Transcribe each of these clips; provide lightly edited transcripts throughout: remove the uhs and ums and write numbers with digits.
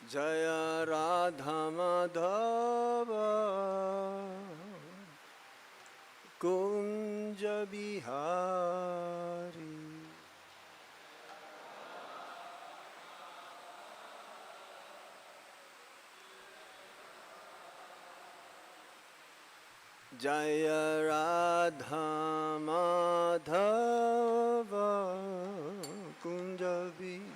Jaya Radha Madhava Kunja Bihari. Jaya Radha Madhava Kunja Bihari.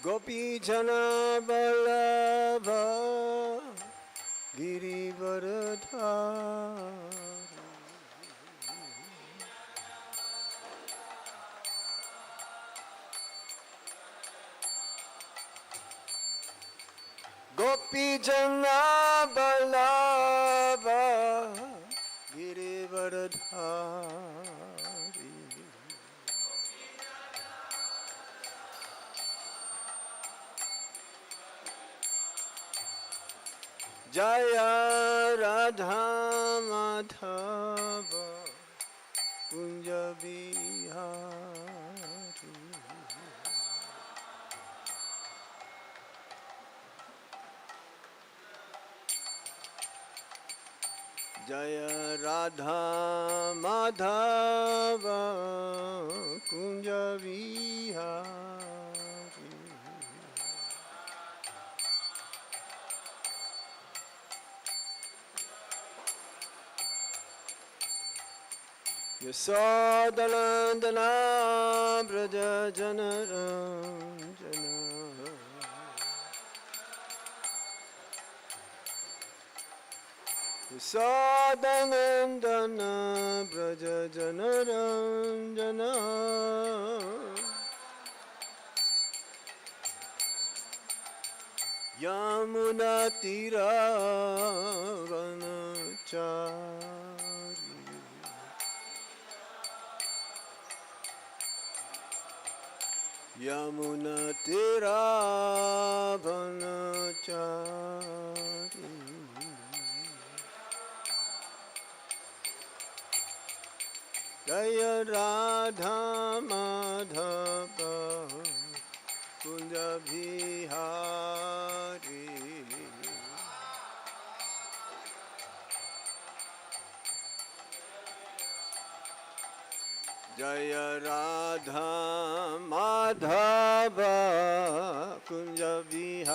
Gopi Jana Vallabha Girivaradhari. Gopi Jana Vallabha Girivaradhari. Jaya Radha Madhava Kunja Bihari. Jaya Radha Madhava Kunja Vihari. Yasodanandana Braja Janardan Yasodanandana Braja Janardan Yamuna Tira Vanachari. Yamuna Tira Vanachari. Jaya Radha Madhava Kunja Bihari. Jaya Radha Madhava Kunja Bihari.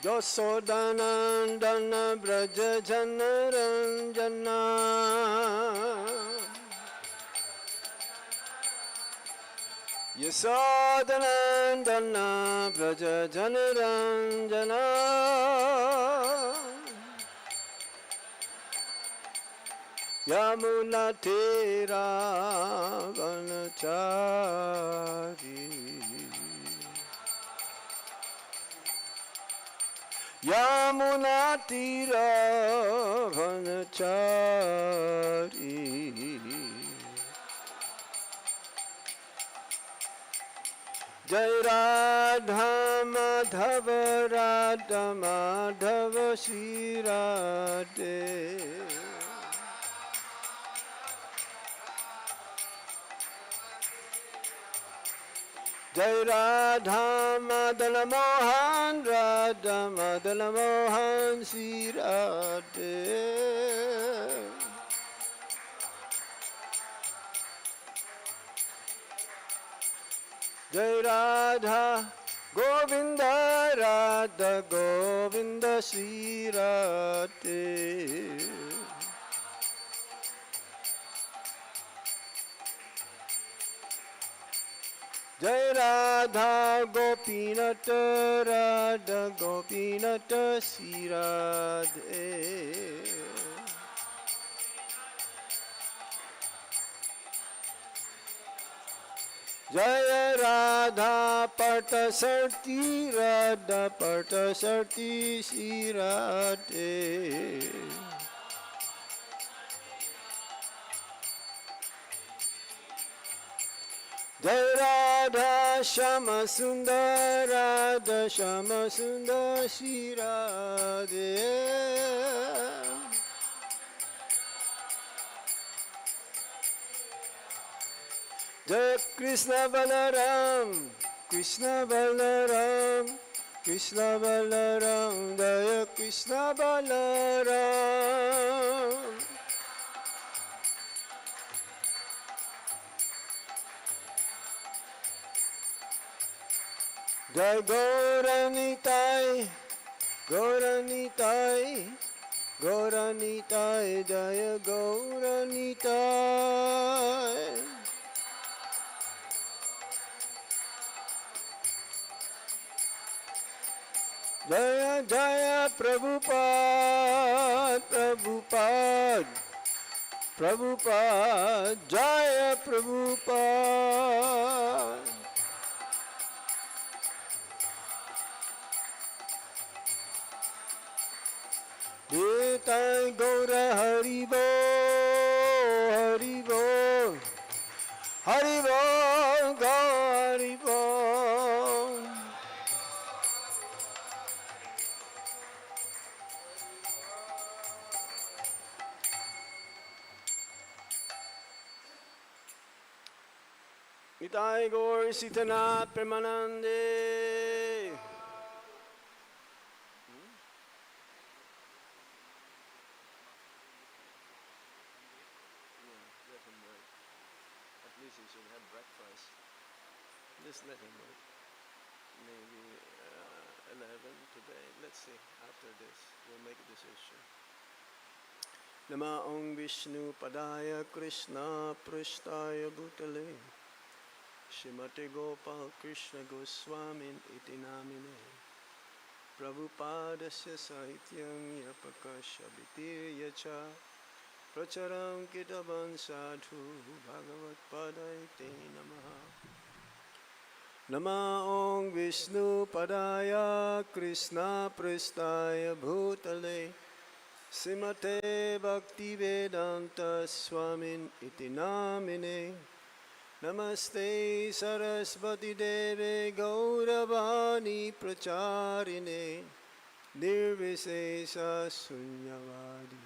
Yasodanandana Braja Janardan Yasodanandana Braja Janardan Yamuna Tira Vanachari. Yamuna Tira Vanachari. Jai Radha Madhava Radha Madhava Shri Radhe. Jai Radha Madana Mohan Radha Madana Mohan Shri Radhe. Jai Radha Govinda Radha Govinda Shri Radhe. Jai Radha Gopinata Radha Gopinata Shri Radhe. Jaya Radha Patasarti Radha Patasarti Shri Radhe. Jai Radha Shama Sundar Radha Shama Sundar Shri Radhe. Jai Krishna Balaram Krishna Balaram Krishna Balaram Jai Krishna Balaram. Jai Gauranitai, Gauranitai, Gauranitai, Jai Gauranitai. Jaya Jaya Prabhupada, Prabhupada, Prabhupada, Jaya Prabhupada. Nitai Gaura Haribo, Haribo, Haribo, Gauribo. Nitai Gaur Sitanath Premanande. Just let him wait. Maybe 11 today. Let's see. After this, we'll make a decision. Nama Om Vishnu Padaya Krishna Prasthaya Bhutale Shrimate Gopal Krishna Goswami Iti Namine Prabhupadasya Sahityam Yapakasha Bhitirya Cha Pracharam Kitavan Sadhu Bhagavat Padaite Namaha. Nama Om Vishnu Padaya Krishna Prasthaya Bhutale Srimate Bhakti Vedanta Swami Iti Namine Namaste Sarasvati Deve Gauravani Pracharine Nirvisesa Sunyavadi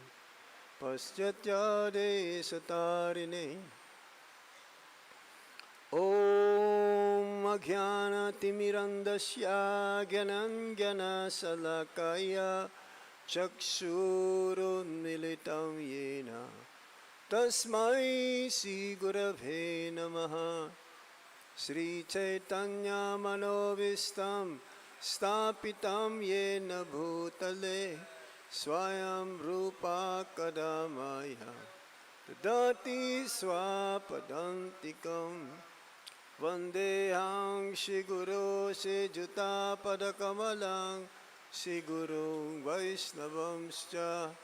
Paschatyade Satarine Om Ajnana Timirandasya Gyananjana Salakaya Chakshurunmilitam Yena Tasmai Sri Gurave Namaha Sri Chaitanya Manovistam Stapitam Yena Bhutale Swayam Rupa Kadamaya Tadati Swapadantikam Vandehang Shri Guru Shri Juta Padakamalang Shri Guru Vaishnavamscha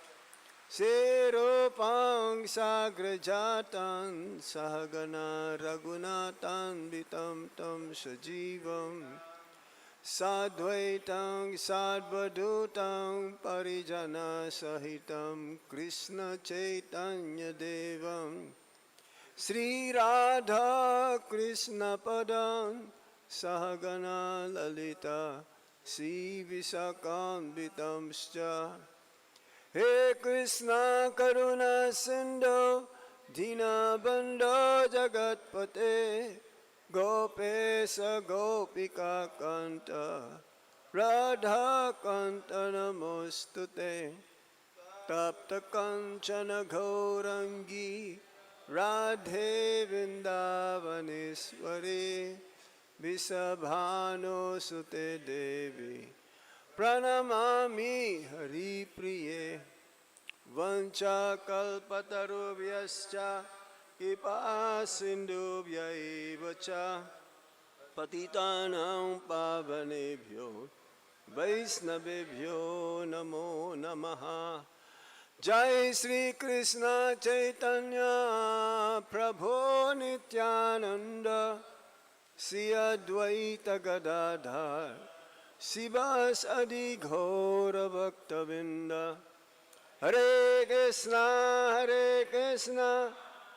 Sirupang Sagrajatan Sahagana Raghunatan Vitam Tam Sajivam Sadvaitang Sadvadutam Parijana Sahitam Krishna Chaitanya Devam Sri Radha Krishna Padam Sahagana Lalita Sri Visakambitamscha He Krishna Karuna Sindhu Dina Bandha Jagatpate Gopesa Gopika Kanta Radha Kanta Namostute Tapta Kanchana Gaurangi Radhe Vindavaneswari Visabhano Sute Devi Pranamami Hari Priye Vancha Kalpatarubhyascha Kipa Sindhubhya Evacha Patitanam Pavanebhyo Vaisnavebhyo Namo Namaha Jai Sri Krishna Chaitanya Prabhu Nityananda Sri Advaita Gadadhar Sivas Adi Ghora Bhaktavinda Hare Krishna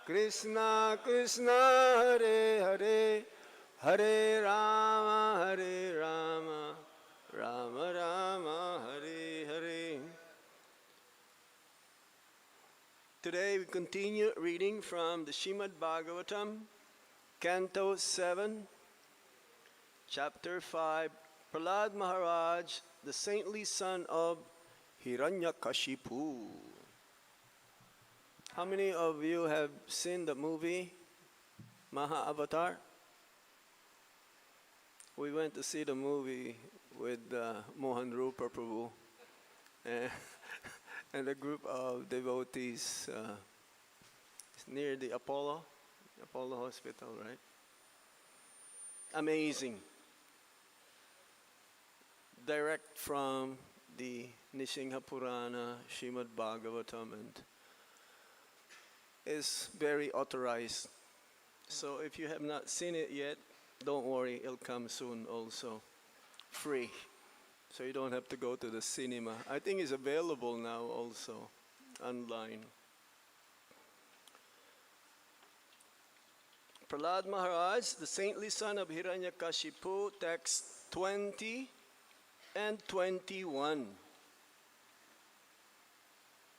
Krishna Krishna Hare Hare, Hare Rama, Rama Rama, Hare Hare. Today we continue reading from the Srimad Bhagavatam, Canto 7, Chapter 5, Prahlada Maharaj, the saintly son of Hiranyakasipu. How many of you have seen the movie Maha-Avatar? We went to see the movie with Mohan Rupa Prabhu and a group of devotees near the Apollo Hospital, right? Amazing. Direct from the Nisingha Purana, Srimad Bhagavatam, and is very authorized. So if you have not seen it yet, don't worry, it'll come soon also. Free. So you don't have to go to the cinema. I think it's available now also online. Prahlada Maharaj, the saintly son of Hiranyakasipu, text 20 and 21.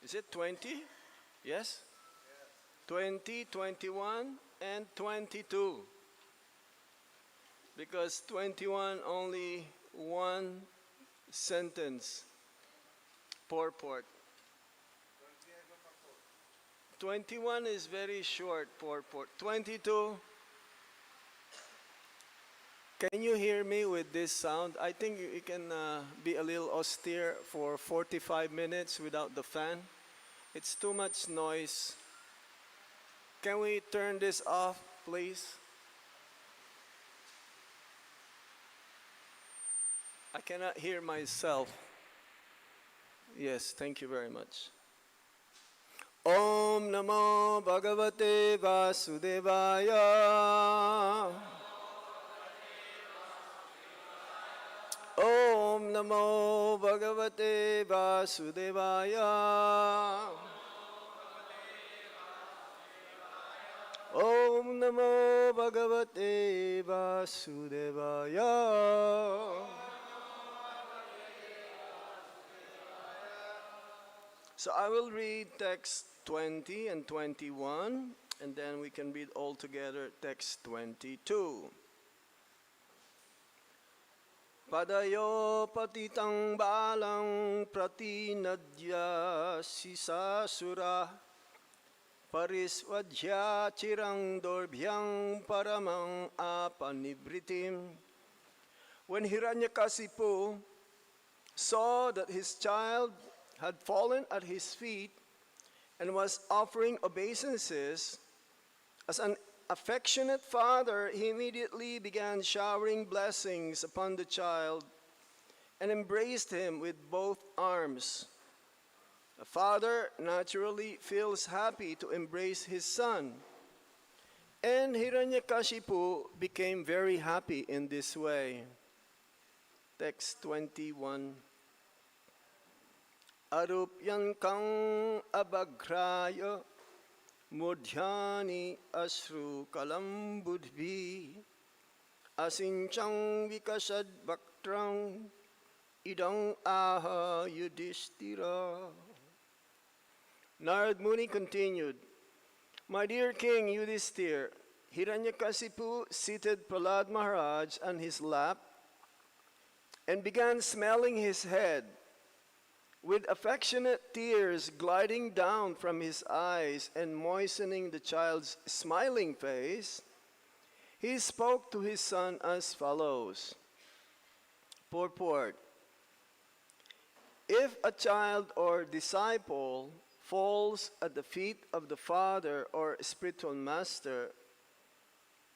Is it 20? Yes? 20, 21, and 22. Because 21 only one sentence, purport. 21 is very short purport. 22, can you hear me with this sound? I think you can be a little austere for 45 minutes without the fan. It's too much noise. Can we turn this off, please? I cannot hear myself. Yes, thank you very much. Om Namo Bhagavate Vasudevaya. Om Namo Bhagavate Vasudevaya. Om Namo Bhagavate Vasudevaya. So I will read text 20 and 21, and then we can read all together text 22. Padayo patitang balang pratinadya sisasura parisvadhya chirang dorbhyang paramang apanibritim. When Hiranyakasipu saw that his child had fallen at his feet and was offering obeisances, as an affectionate father, he immediately began showering blessings upon the child and embraced him with both arms. A father naturally feels happy to embrace his son, and Hiranyakasipu became very happy in this way. Text 21. Arupyan kang abagraya mudhyani asru kalambudvi asinchang vikasad bhaktrang idang aha yudhishthira. Narad Muni continued, My dear King Yudhishthir, Hiranyakasipu seated Prahlada Maharaj on his lap and began smelling his head. With affectionate tears gliding down from his eyes and moistening the child's smiling face, he spoke to his son as follows. Purport. If a child or disciple falls at the feet of the father or spiritual master,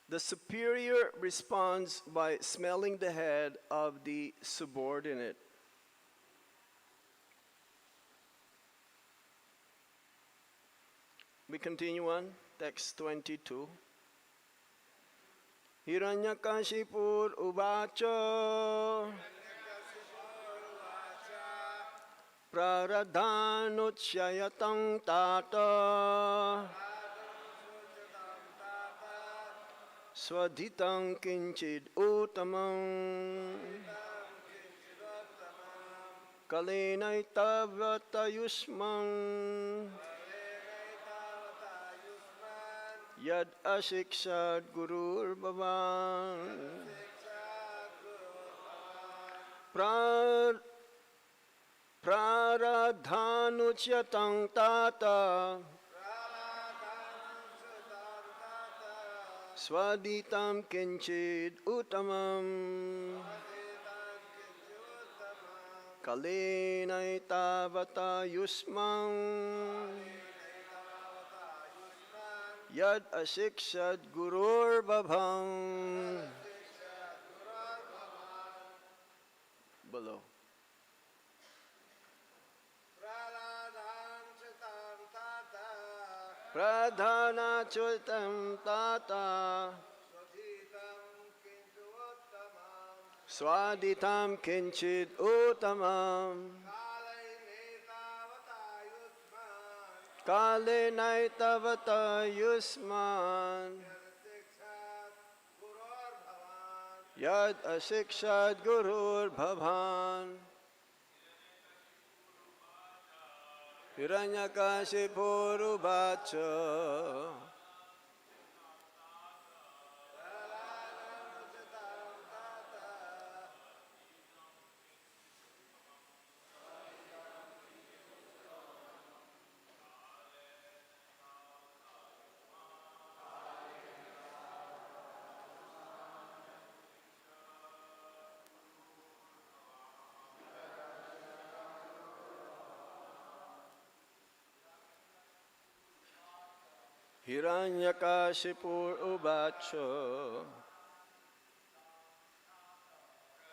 the superior responds by smelling the head of the subordinate. We continue on, text 22. Hiranyakasipur uvacha praradhanutsyayatang tata Swadhitam kinchid uttamam Kalinaitavatayusman Yad ashikshat gurur bhavan Praradhanuchyatang tata Swaditam kinchid uttamam Kalinaitavata yusman Yad asikshad gurur bhabam. Below. Pradhana chutam tata Swaditam kinchid uttamam Kalinaitavata yusman Yad asikshad gurur bhavan Hiranyakasipu ruvacha Hiranyakasipu uvacha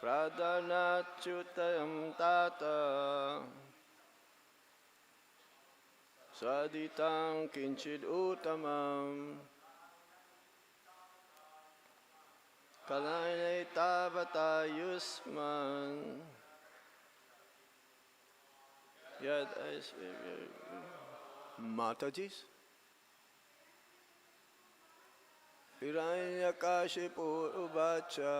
Pradhanachutam tata Saditam kinchid uttamam Kalinaitavata yusman Yad Matajis Hiranyakasipu uvacha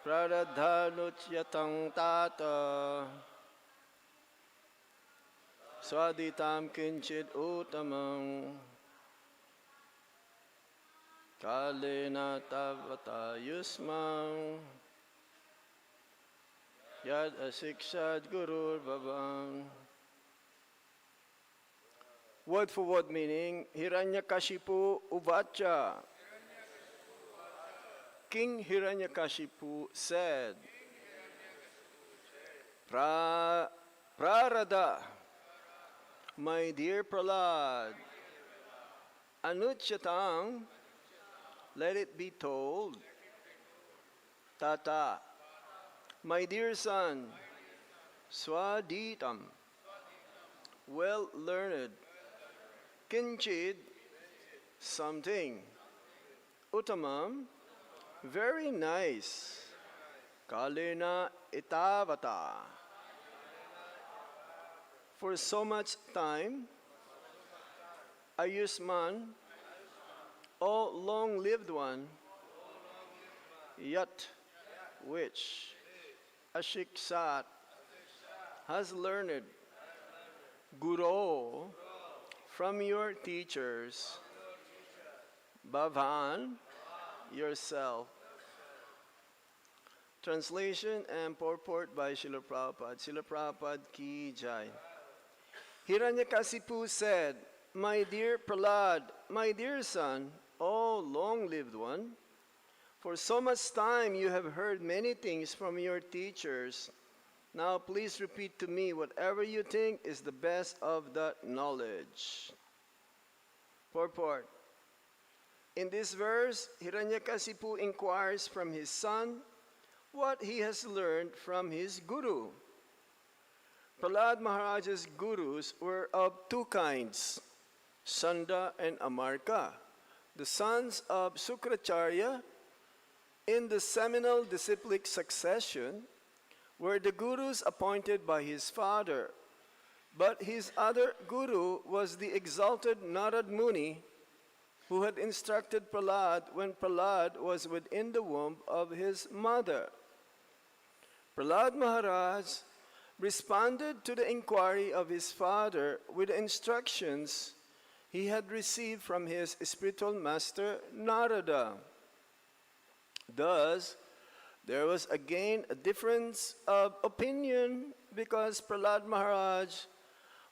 Praradhanuchyatang tata Swaditam kinchid uttamam Kalinaitavata yusman Yad asikshad gurur bhavan. Word for word meaning, Hiranyakasipu uvacha. King Hiranyakasipu said, Prahlada, my dear Prahlad, Anuchyatang, let it be told, Tata, my dear son, Swaditam, well learned, Kinchid, something, Uttamam, very nice, Kalina itavata, for so much time, Ayusman, O long-lived one, yet which Ashiksat has learned, Guru, from your teachers, Bhavan, yourself. Translation and purport by Srila Prabhupada. Srila Prabhupada ki jai. Hiranyakasipu said, my dear Prahlad, my dear son, O long-lived one, for so much time you have heard many things from your teachers. Now please repeat to me whatever you think is the best of that knowledge. Purport. In this verse, Hiranyakasipu inquires from his son what he has learned from his guru. Prahlad Maharaj's gurus were of two kinds, Sanda and Amarka, the sons of Sukracharya in the seminal disciplic succession were the gurus appointed by his father, but his other guru was the exalted Narad Muni, who had instructed Prahlad when Prahlad was within the womb of his mother. Prahlad Maharaj responded to the inquiry of his father with the instructions he had received from his spiritual master Narada. Thus, there was again a difference of opinion because Prahlad Maharaj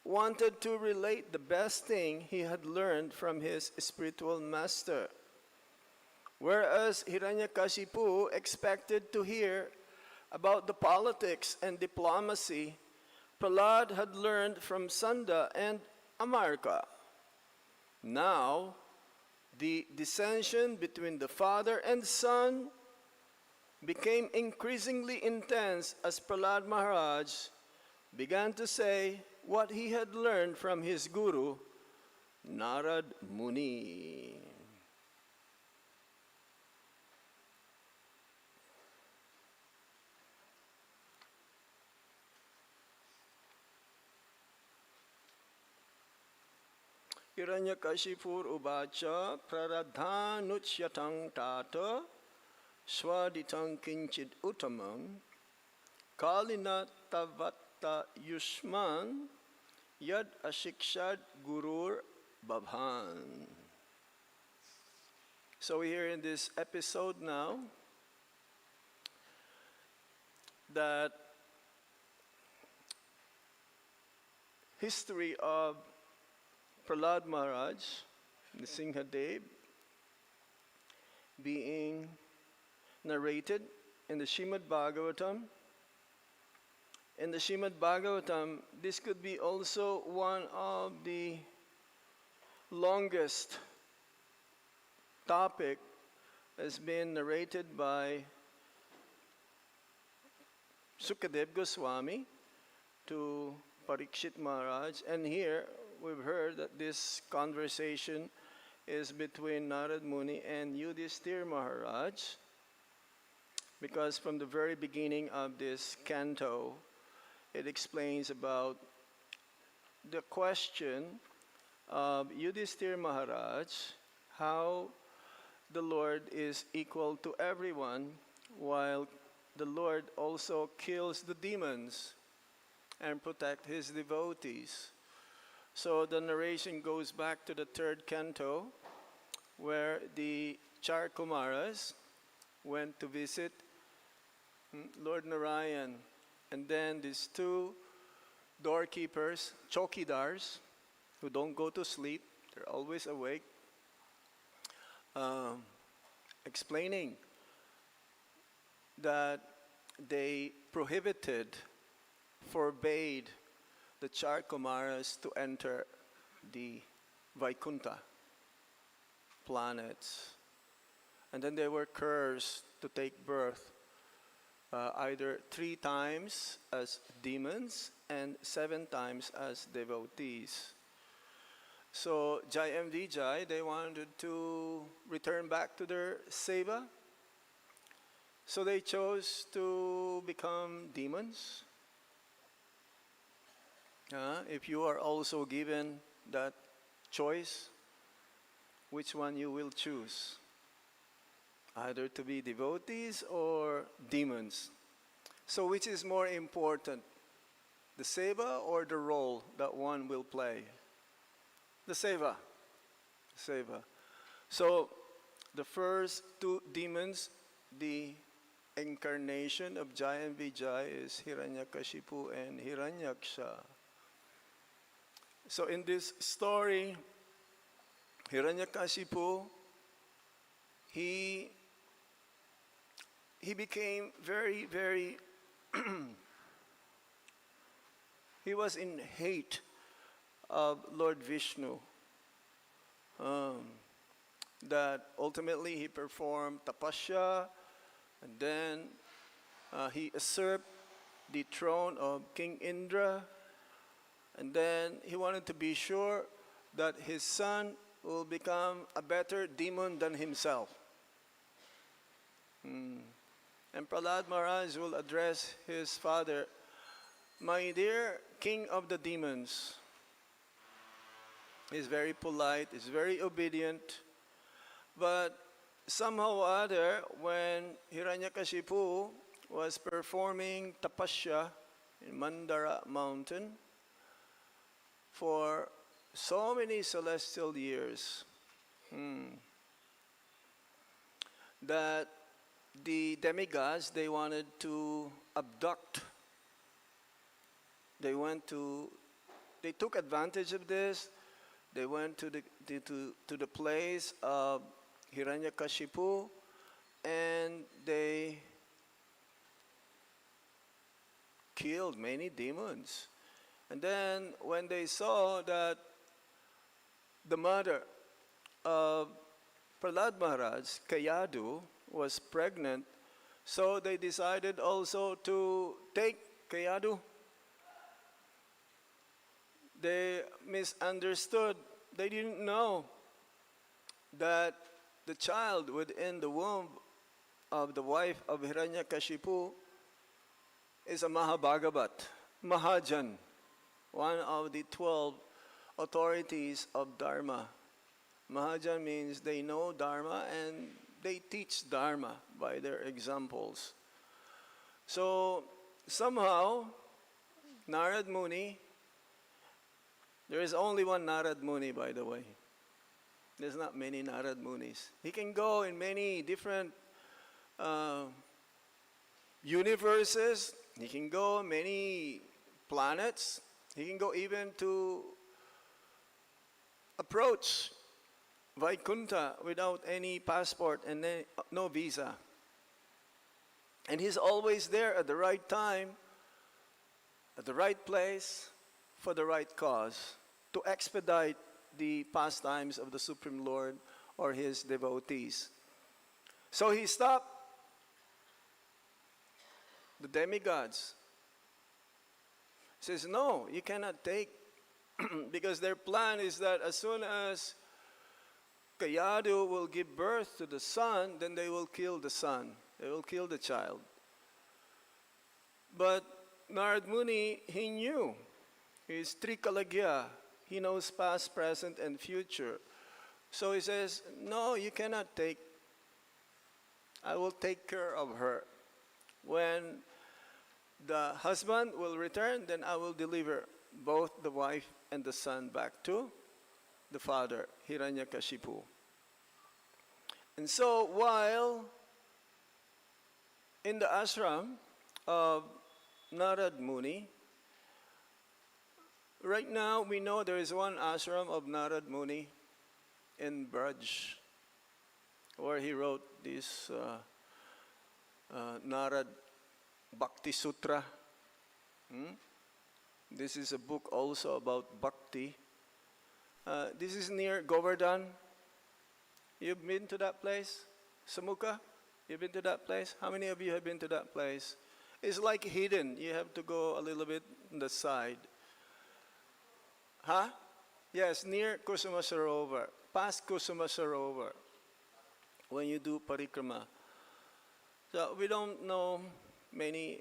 wanted to relate the best thing he had learned from his spiritual master, whereas Hiranyakasipu expected to hear about the politics and diplomacy Prahlad had learned from Sanda and Amarka. Now, the dissension between the father and son became increasingly intense as Prahlad Maharaj began to say what he had learned from his guru, Narad Muni. Hiranyakasipur ubacha praradhanuchyatang tata swaditang kinchid utamang kalina tavatta yushman yad ashikshad gurur babhan. So we hear in this episode now that history of Prahlad Maharaj, Nrsimhadev, being narrated in the Srimad Bhagavatam. In the Srimad Bhagavatam, this could be also one of the longest topic has been narrated by Sukadev Goswami to Parikshit Maharaj, and here we've heard that this conversation is between Narad Muni and Yudhishthira Maharaj, because from the very beginning of this canto, it explains about the question of Yudhishthira Maharaj, how the Lord is equal to everyone, while the Lord also kills the demons and protect his devotees. So the narration goes back to the third canto, where the Char Kumaras went to visit Lord Narayan, and then these two doorkeepers, chokidars, who don't go to sleep, they're always awake, explaining that they forbade the Char Kumaras to enter the Vaikunta planets. And then they were cursed to take birth either 3 times as demons and 7 times as devotees. So Jai and Vijay, they wanted to return back to their seva. So they chose to become demons. If you are also given that choice, which one you will choose? Either to be devotees or demons. So which is more important? The seva or the role that one will play? The seva. Seva. So the first 2 demons, the incarnation of Jai and Vijay is Hiranyakashipu and Hiranyaksha. So in this story, Hiranyakasipu, he became very, very, he was in hate of Lord Vishnu. That ultimately he performed tapasya, and then he usurped the throne of King Indra, and then he wanted to be sure that his son will become a better demon than himself. And Prahlad Maharaj will address his father, "My dear king of the demons." He's very polite, he's very obedient, But somehow or other, when Hiranyakasipu was performing tapasya in Mandara mountain for so many celestial years, that the demigods, they wanted to abduct. They took advantage of this. They went to the place of Hiranyakashipu, and they killed many demons. And then when they saw that the mother of Prahlada Maharaj, Kayadu, was pregnant, so they decided also to take Kayadu. They misunderstood. They didn't know that the child within the womb of the wife of Hiranyakashipu is a Mahabhagavat, Mahajan, one of the 12 authorities of Dharma. Mahajan means they know Dharma and they teach Dharma by their examples. So somehow, Narad Muni, there is only one Narad Muni, by the way. There's not many Narad Munis. He can go in many different universes. He can go many planets. He can go even to approach Vaikuntha without any passport and then no visa. And he's always there at the right time, at the right place, for the right cause, to expedite the pastimes of the Supreme Lord or his devotees. So he stopped the demigods. He says, no, you cannot take, because their plan is that as soon as Kayadu will give birth to the son, then they will kill the son. They will kill the child. But Narad Muni, he knew. He's Trikalagya. He knows past, present, and future. So he says, no, you cannot take. I will take care of her. When the husband will return, then I will deliver both the wife and the son back to the father, Hiranyakashipu. And so while in the ashram of Narad Muni, right now we know there is one ashram of Narad Muni in Braj, where he wrote this Narad Bhakti Sutra. This is a book also about bhakti. This is near Govardhan. You've been to that place? Samukha? You've been to that place? How many of you have been to that place? It's like hidden. You have to go a little bit on the side. Huh? Yes, near Kusuma Sarovar. Past Kusuma Sarovar. When you do parikrama. So we don't know many.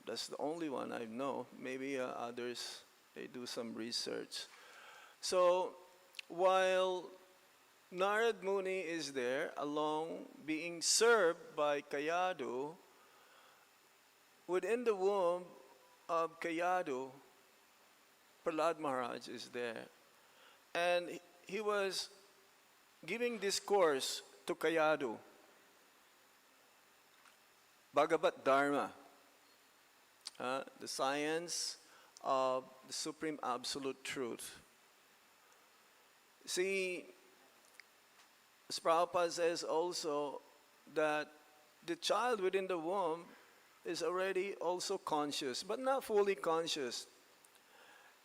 That's the only one I know. Maybe others, they do some research. So while Narad Muni is there, along being served by Kayadu, within the womb of Kayadu, Prahlada Maharaj is there. And he was giving discourse to Kayadu, Bhagavat Dharma, the science of the Supreme Absolute Truth. See, as Prabhupada says also that the child within the womb is already also conscious, but not fully conscious.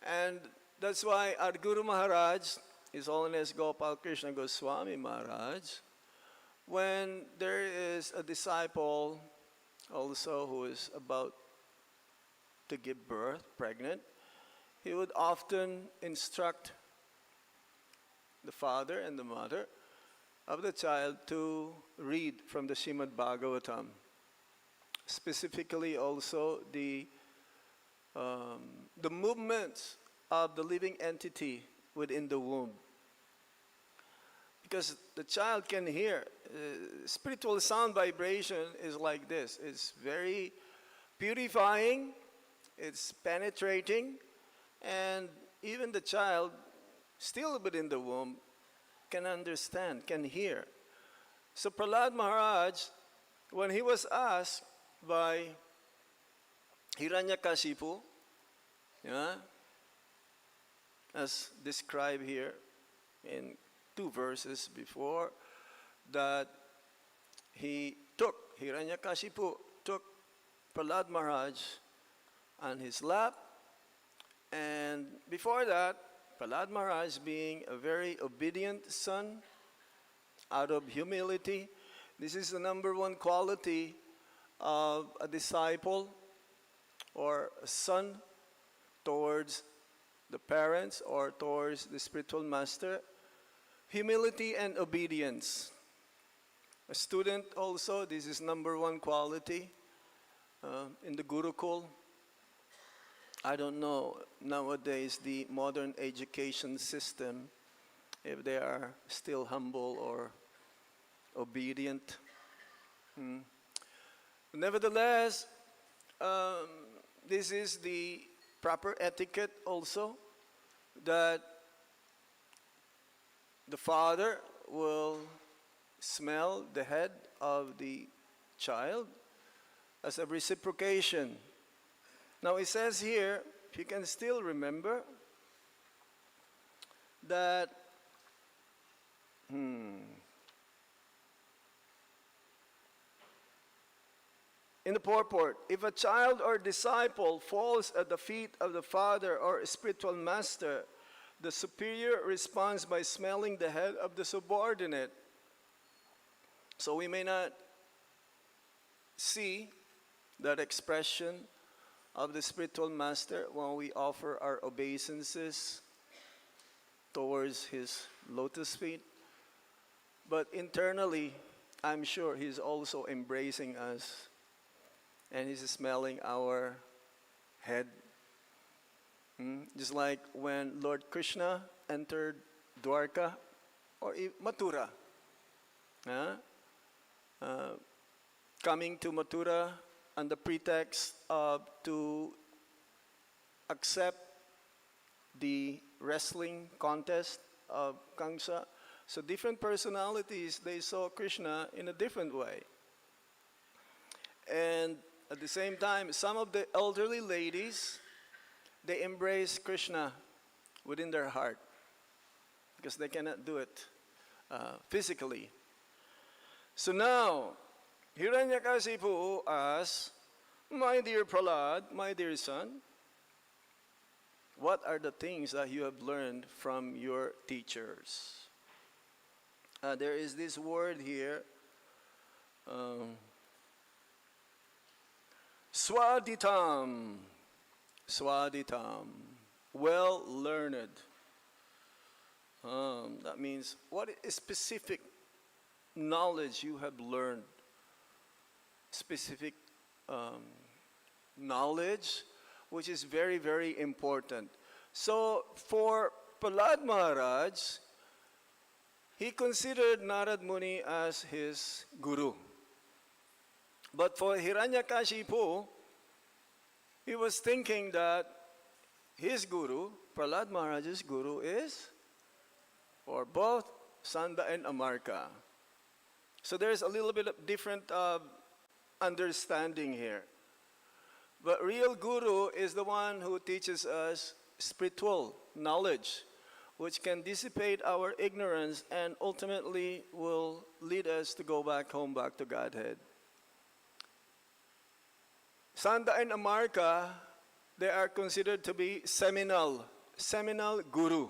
And that's why our Guru Maharaj, His Holiness Gopal Krishna Goswami Maharaj, when there is a disciple also who is about to give birth, pregnant, he would often instruct the father and the mother of the child to read from the Srimad Bhagavatam. Specifically also the movements of the living entity within the womb. because the child can hear. Spiritual sound vibration is like this. It's very purifying, it's penetrating, and even the child still within the womb can understand, can hear. So Prahlada Maharaj, when he was asked by Hiranyakasipu, yeah, as described here in 2 verses before, that Hiranyakasipu took Prahlada Maharaj on his lap, and before that, Prahlada Maharaj, being a very obedient son, out of humility, this is the number one quality of a disciple or a son towards the parents or towards the spiritual master. Humility and obedience. A student also, this is number one quality in the Gurukul. I don't know nowadays the modern education system, if they are still humble or obedient. Nevertheless, this is the proper etiquette also, that the father will smell the head of the child as a reciprocation. Now it says here, if you can still remember, that in the purport, if a child or disciple falls at the feet of the father or spiritual master, the superior responds by smelling the head of the subordinate. So we may not see that expression of the spiritual master when we offer our obeisances towards his lotus feet. But internally, I'm sure he's also embracing us and he's smelling our head. Just like when Lord Krishna entered Dwarka or Mathura. Coming to Mathura on the pretext of to accept the wrestling contest of Kamsa. So different personalities, they saw Krishna in a different way. And at the same time, some of the elderly ladies, they embrace Krishna within their heart because they cannot do it physically. So now, Hiranyakasipu asks, "My dear Prahlad, my dear son, what are the things that you have learned from your teachers?" There is this word here, swaditam, swaditam, well learned. That means what is specific knowledge you have learned, specific knowledge, which is very, very important. So for Prahlada Maharaj, he considered Narad Muni as his guru. But for Hiranyakasipu, he was thinking that his guru, Prahlada Maharaj's guru, is for both Sanda and Amarka. So there's a little bit of different understanding here. But real guru is the one who teaches us spiritual knowledge, which can dissipate our ignorance and ultimately will lead us to go back home, back to Godhead. Sanda and Amarka, they are considered to be seminal guru.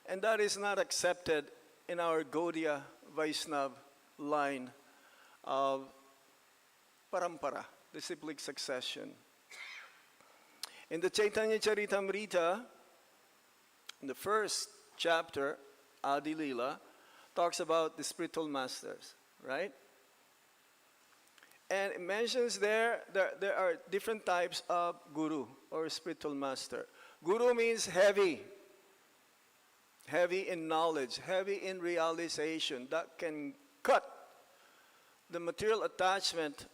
And that is not accepted in our Gaudiya Vaishnava line of parampara, disciplic succession. In the Chaitanya Charitamrita, in the first chapter, Adi Lila, talks about the spiritual masters, right? And it mentions there are different types of guru or spiritual master. Guru means heavy. heavy in knowledge, heavy in realization, that can cut the material attachment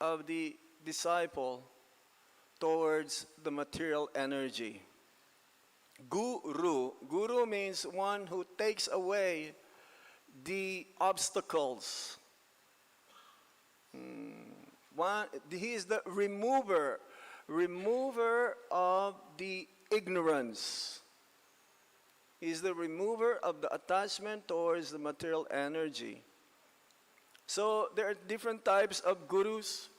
of the disciple towards the material energy. Guru means one who takes away the obstacles. He is the remover of the ignorance. He is the remover of the attachment towards the material energy. So there are different types of gurus.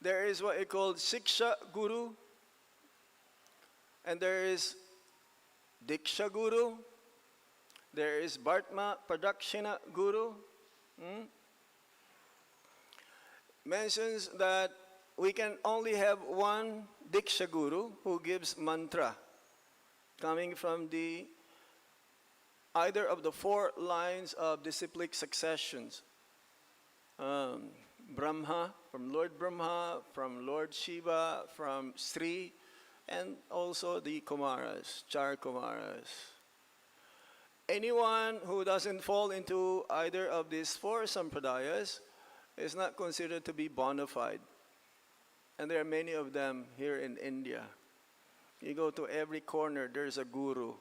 There is what we call Shiksha Guru, and there is Diksha Guru, there is Bhartma Pradakshina Guru. Mentions that we can only have one Diksha Guru who gives mantra coming from the either of the 4 lines of disciplic successions. Brahma, from Lord Brahma, from Lord Shiva, from Sri, and also the Kumaras, Char Kumaras. Anyone who doesn't fall into either of these 4 sampradayas is not considered to be bona fide. And there are many of them here in India. You go to every corner, there's a guru,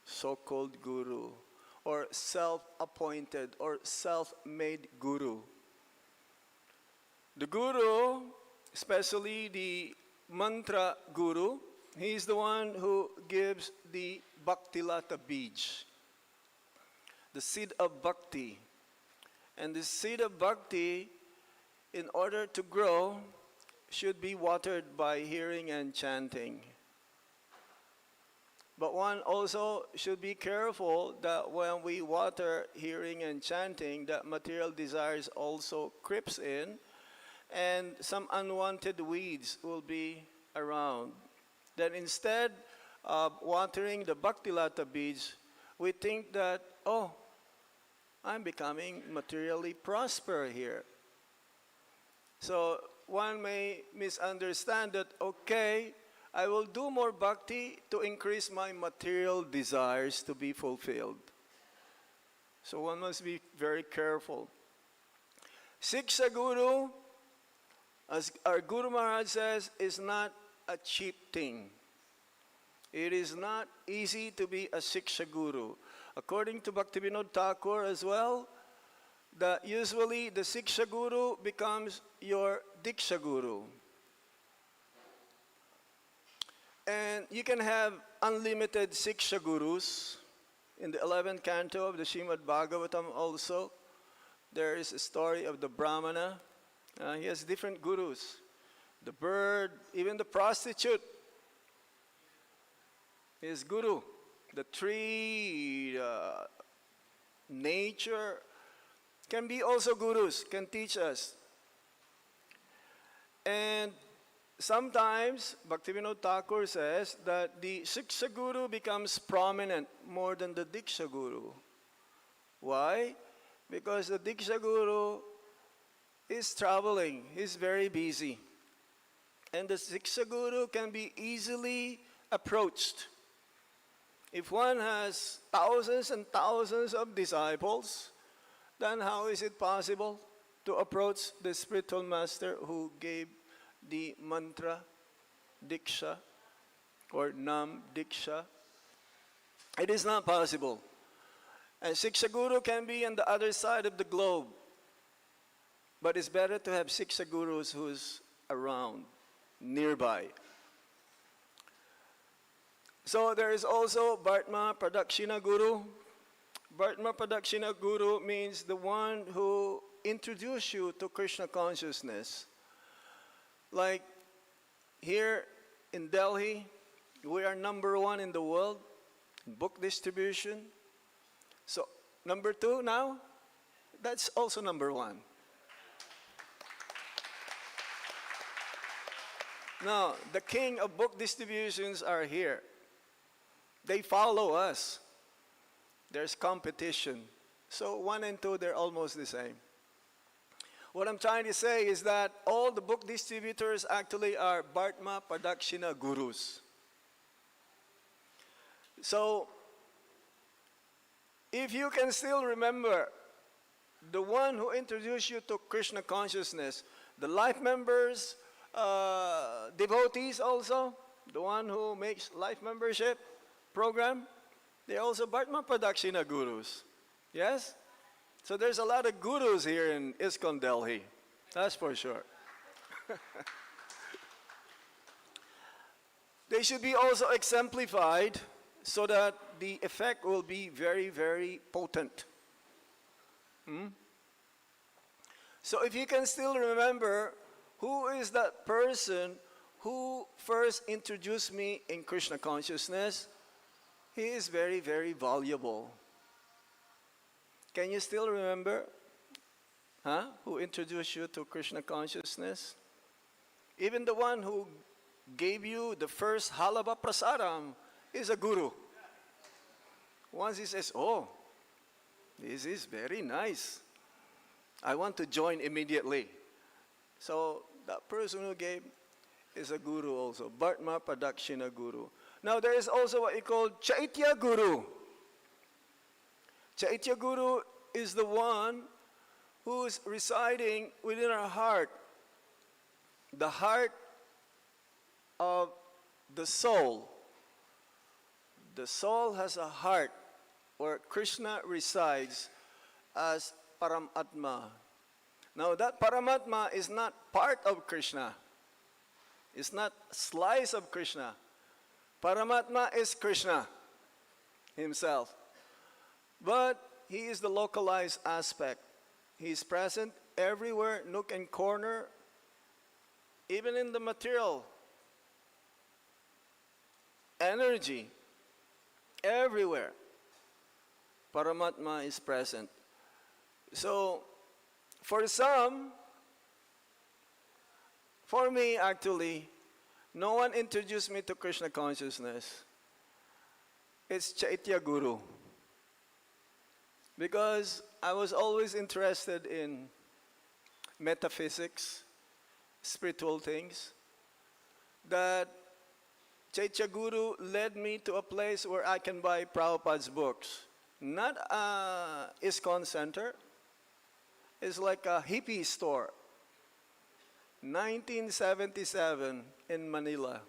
so-called guru, or self-appointed or self-made guru. The guru, especially the mantra guru, he's the one who gives the Bhaktilata Bij, the seed of bhakti. And the seed of bhakti, in order to grow, should be watered by hearing and chanting. But one also should be careful that when we water hearing and chanting, that material desires also creeps in, and some unwanted weeds will be around. Then instead of watering the Bhaktilata Bij, we think that, oh, I'm becoming materially prosper here. So one may misunderstand that, okay, I will do more bhakti to increase my material desires to be fulfilled. So one must be very careful. Shiksha Guru, as our Guru Maharaj says, is not a cheap thing. It is not easy to be a Shiksha Guru. According to Bhaktivinoda Thakur as well, that usually the Shiksha Guru becomes your Diksha Guru. And you can have unlimited Shiksha Gurus. In the 11th canto of the Srimad Bhagavatam also, there is a story of the Brahmana. He has different gurus. The bird, even the prostitute, his guru. The tree, nature, can be also gurus, can teach us. And sometimes, Bhaktivinoda Thakur says that the Shiksha Guru becomes prominent more than the Diksha Guru. Why? Because the Diksha Guru is traveling, he's very busy. And the Shiksha Guru can be easily approached. If one has thousands and thousands of disciples, then how is it possible to approach the spiritual master who gave the mantra Diksha or Nam Diksha? It is not possible. And Shiksha Guru can be on the other side of the globe. But it's better to have Shiksha Gurus who's around, nearby. So there is also Bhartma Pradakshina Guru. Bhartma Pradakshina Guru means the one who introduced you to Krishna consciousness. Like here in Delhi, we are number 1 in the world in book distribution. So number 2 now, that's also number 1. Now, the king of book distributions are here. They follow us. There's competition. So 1 and 2, they're almost the same. What I'm trying to say is that all the book distributors actually are Bhartma Pradakshina Gurus. So, if you can still remember the one who introduced you to Krishna consciousness, the life members, devotees also, the one who makes life membership program, they're also Bhartma Pradakshina gurus. Yes? So there's a lot of gurus here in ISKCON Delhi. That's for sure. They should be also exemplified so that the effect will be very, very potent. So if you can still remember, who is that person who first introduced me in Krishna consciousness? He is very, very valuable. Can you still remember? Who introduced you to Krishna consciousness? Even the one who gave you the first halava prasadam is a guru. Once he says, oh, this is very nice, I want to join immediately. So that person who gave is a guru also, Bhartma Pradakshina guru. Now there is also what you call Chaitya guru. Chaitya guru is the one who is residing within our heart, the heart of the soul. The soul has a heart where Krishna resides as Paramatma. Now that Paramatma is not part of Krishna. It's not a slice of Krishna. Paramatma is Krishna himself. But he is the localized aspect. He is present everywhere, nook and corner, even in the material energy, everywhere. Paramatma is present. So, for some, for me actually, no one introduced me to Krishna consciousness. It's Chaitya Guru. Because I was always interested in metaphysics, spiritual things, that Chaitya Guru led me to a place where I can buy Prabhupada's books. Not a ISKCON center. It's like a hippie store. 1977 in Manila.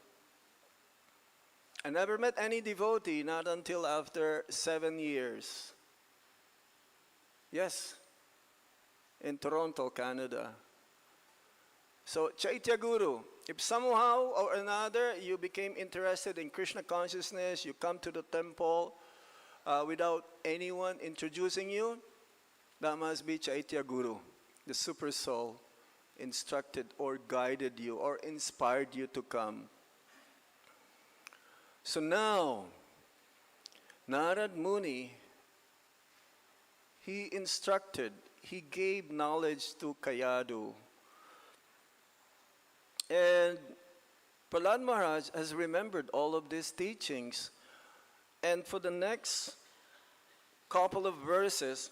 I never met any devotee, not until after 7 years. Yes, in Toronto, Canada. So, Chaitya Guru, if somehow or another you became interested in Krishna consciousness, you come to the temple without anyone introducing you, that must be Chaitya Guru, the super soul, instructed or guided you or inspired you to come. So now, Narad Muni, he instructed, he gave knowledge to Kayadu. And Prahlada Maharaj has remembered all of these teachings. And for the next couple of verses,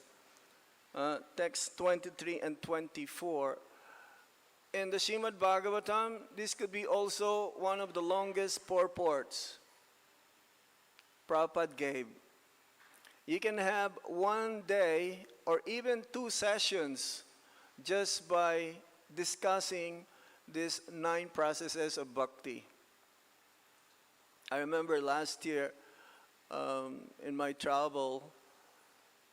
text 23 and 24, in the Srimad Bhagavatam, this could be also one of the longest purports Prabhupada gave. You can have one day or even 2 sessions just by discussing these 9 processes of bhakti. I remember last year in my travel,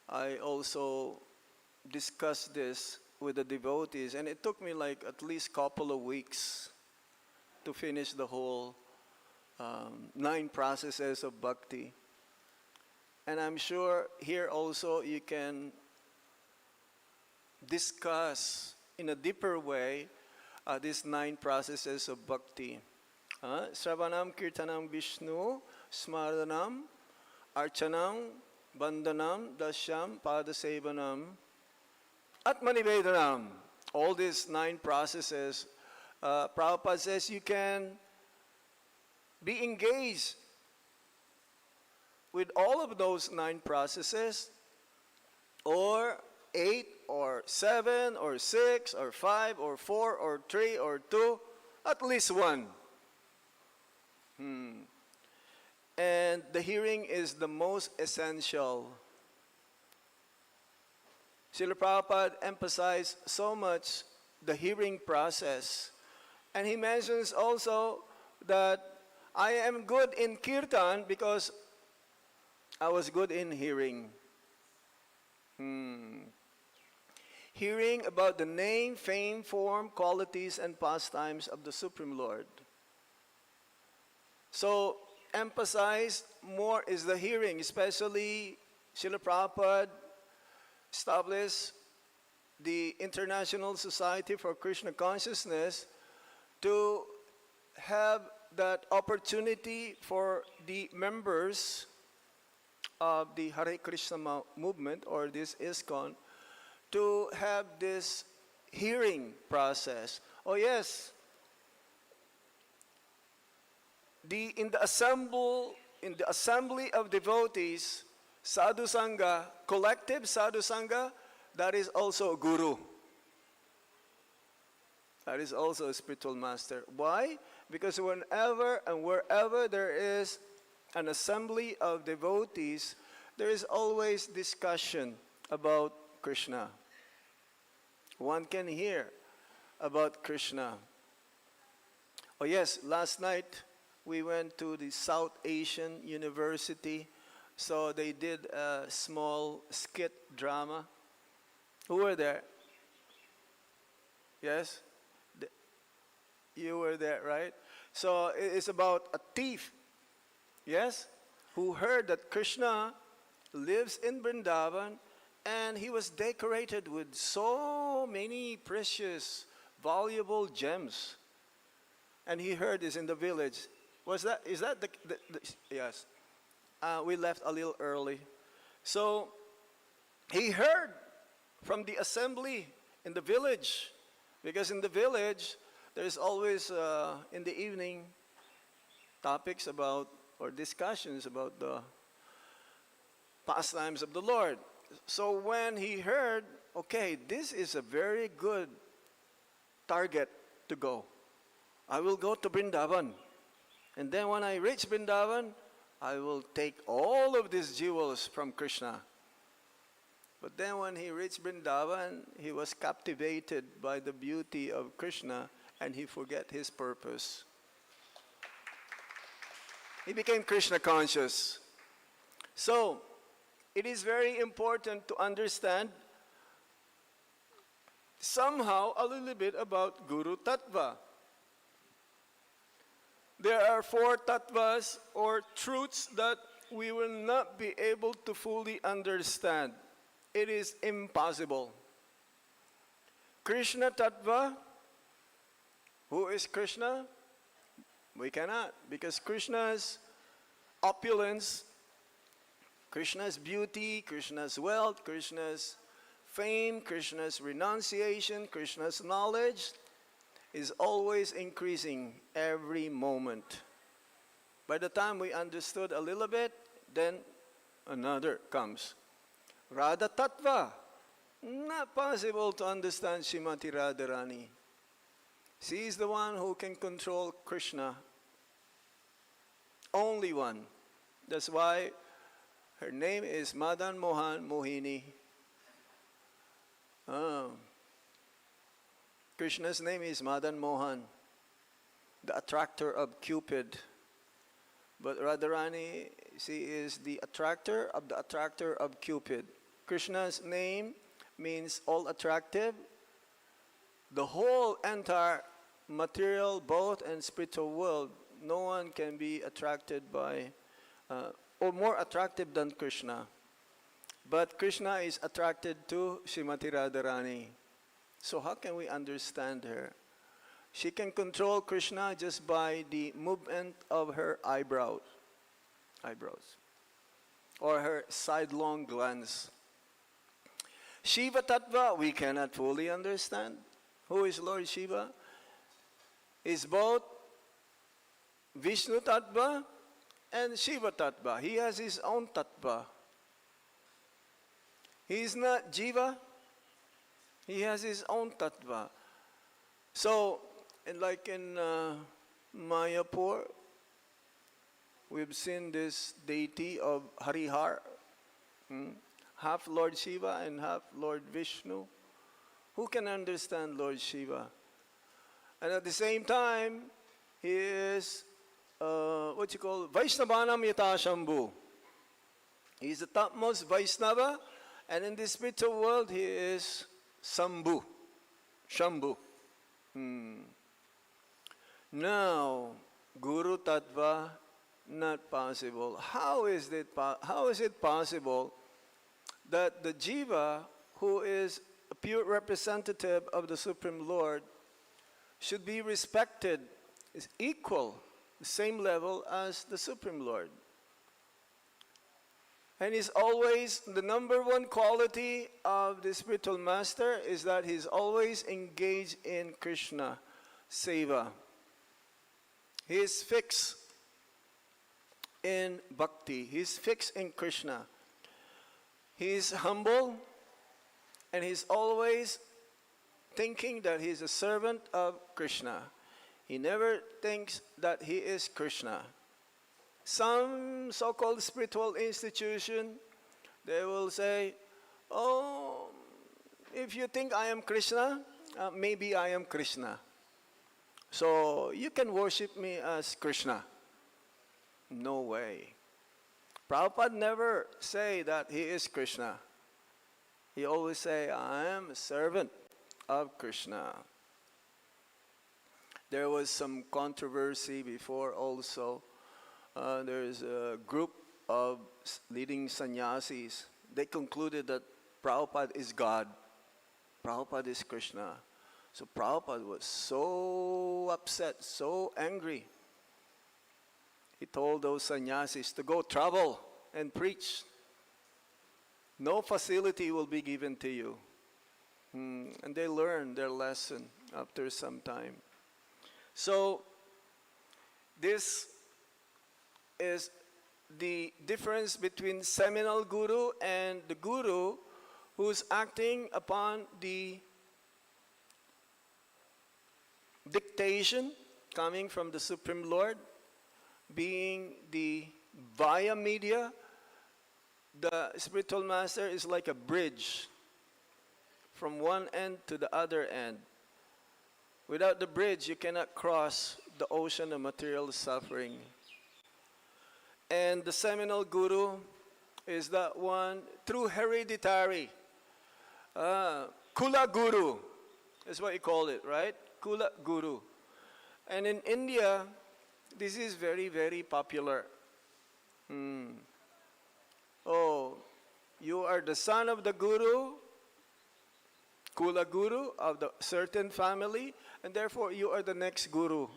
I also discussed this with the devotees, and it took me like at least a couple of weeks to finish the whole 9 processes of bhakti. And I'm sure here also you can discuss in a deeper way these 9 processes of bhakti. Sravanam, Kirtanam, Vishnu, Smaranam, Archanam, Bandhanam, Dasyam, Padasevanam, Atmanivedanam. All these 9 processes, Prabhupada says you can be engaged with all of those 9 processes, or 8 or 7 or 6 or 5 or 4 or 3 or 2, at least 1. And the hearing is the most essential. Srila Prabhupada emphasized so much the hearing process. And he mentions also that I am good in kirtan because I was good in hearing. Hearing about the name, fame, form, qualities, and pastimes of the Supreme Lord. So, emphasized more is the hearing, especially Srila Prabhupada established the International Society for Krishna Consciousness to have that opportunity for the members of the Hare Krishna movement or this ISKCON to have this hearing process. Oh yes, in the assembly of devotees, sadhu sangha, collective sadhu sangha, that is also a guru. That is also a spiritual master. Why? Because whenever and wherever there is an assembly of devotees, there is always discussion about Krishna. One can hear about Krishna. Oh yes, last night we went to the South Asian University, so they did a small skit drama. Who were there? Yes? You were there, right? So it's about a thief, yes, who heard that Krishna lives in Vrindavan and he was decorated with so many precious, valuable gems. And he heard this in the village. Is that the yes. We left a little early. So he heard from the assembly in the village, because in the village, there's always, in the evening, topics about, or discussions about the pastimes of the Lord. So when he heard, okay, this is a very good target to go. I will go to Vrindavan. And then when I reach Vrindavan, I will take all of these jewels from Krishna. But then when he reached Vrindavan, he was captivated by the beauty of Krishna and he forget his purpose. He became Krishna conscious. So, it is very important to understand somehow a little bit about Guru Tattva. There are 4 tattvas or truths that we will not be able to fully understand. It is impossible. Krishna Tattva, who is Krishna? We cannot, because Krishna's opulence, Krishna's beauty, Krishna's wealth, Krishna's fame, Krishna's renunciation, Krishna's knowledge is always increasing every moment. By the time we understood a little bit, then another comes. Radha Tattva. Not possible to understand Srimati Radharani. She is the one who can control Krishna. Only one. That's why her name is Madan Mohan Mohini. Krishna's name is Madan Mohan, the attractor of Cupid. But Radharani, she is the attractor of Cupid. Krishna's name means all attractive. The whole entire material, both and spiritual world, no one can be attracted by, or more attractive than Krishna. But Krishna is attracted to Srimati Radharani. So how can we understand her? She can control Krishna just by the movement of her eyebrows, or her sidelong glance. Shiva Tattva, we cannot fully understand. Who is Lord Shiva? Is both Vishnu Tattva and Shiva Tattva. He has his own Tattva. He is not Jiva. He has his own Tattva. So, like in Mayapur, we've seen this deity of Harihar, half Lord Shiva and half Lord Vishnu. Who can understand Lord Shiva? And at the same time, he is what you call Vaishnavanam Yata Shambhu. He is the topmost Vaishnava, and in the spiritual world, he is Shambhu. Now, Guru Tattva, not possible. How is it possible that the Jiva, who is a pure representative of the Supreme Lord, should be respected, is equal, the same level as the Supreme Lord? And he's always, the number one quality of the spiritual master is that he's always engaged in Krishna Seva. He is fixed in bhakti. He's fixed in Krishna. He is humble, and he's always thinking that he's a servant of Krishna. He never thinks that he is Krishna. Some so-called spiritual institution, they will say, oh, if you think I am Krishna, maybe I am Krishna. So you can worship me as Krishna. No way. Prabhupada never say that he is Krishna. He always say, I am a servant of Krishna. There was some controversy before also. There is a group of leading sannyasis. They concluded that Prabhupada is God. Prabhupada is Krishna. So Prabhupada was so upset, so angry. He told those sannyasis to go travel and preach. No facility will be given to you. And they learned their lesson after some time. So this is the difference between seminal guru and the guru who's acting upon the dictation coming from the Supreme Lord, being the via media. The spiritual master is like a bridge from one end to the other end. Without the bridge, you cannot cross the ocean of material suffering. And the seminal guru is that one through hereditary. Kula guru is what you call it, right? Kula guru. And in India, this is very, very popular. Oh, you are the son of the guru, Kula guru of the certain family, and therefore you are the next guru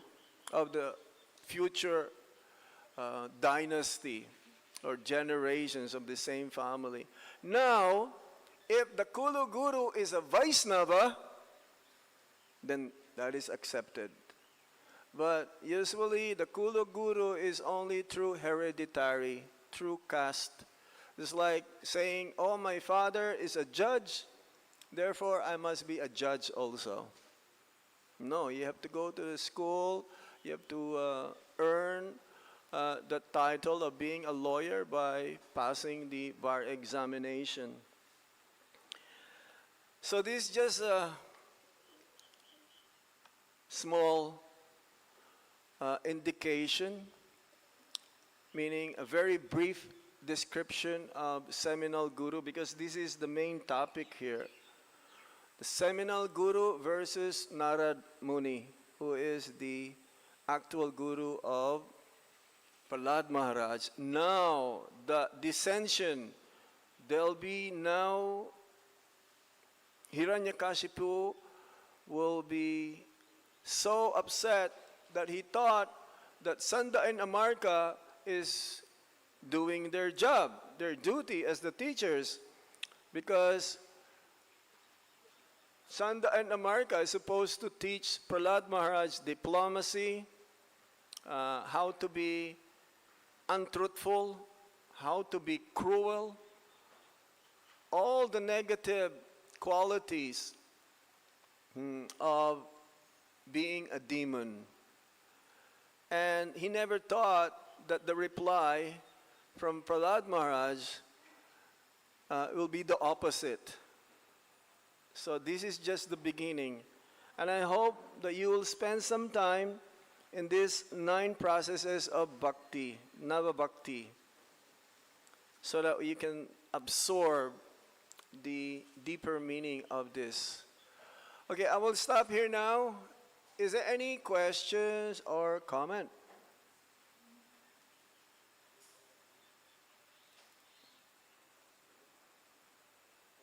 of the future dynasty or generations of the same family. Now, if the Kula guru is a Vaishnava, then that is accepted. But usually the Kula guru is only through hereditary, through caste. It's like saying, oh, my father is a judge, therefore I must be a judge also. No, you have to go to the school, you have to earn the title of being a lawyer by passing the bar examination. So this is just a small indication, meaning a very brief description of seminal guru, because this is the main topic here. The seminal guru versus Narad Muni, who is the actual guru of Prahlada Maharaj. Now, the dissension, there'll be now, Hiranyakasipu will be so upset that he thought that Sanda and Amarka is doing their job, their duty as the teachers, because Sanda and Amarka is supposed to teach Prahlada Maharaj diplomacy, how to be untruthful, how to be cruel, all the negative qualities of being a demon. And he never thought that the reply from Prahlada Maharaj will be the opposite. So this is just the beginning. And I hope that you will spend some time in these 9 processes of bhakti, Nava Bhakti, so that you can absorb the deeper meaning of this. Okay, I will stop here now. Is there any questions or comment?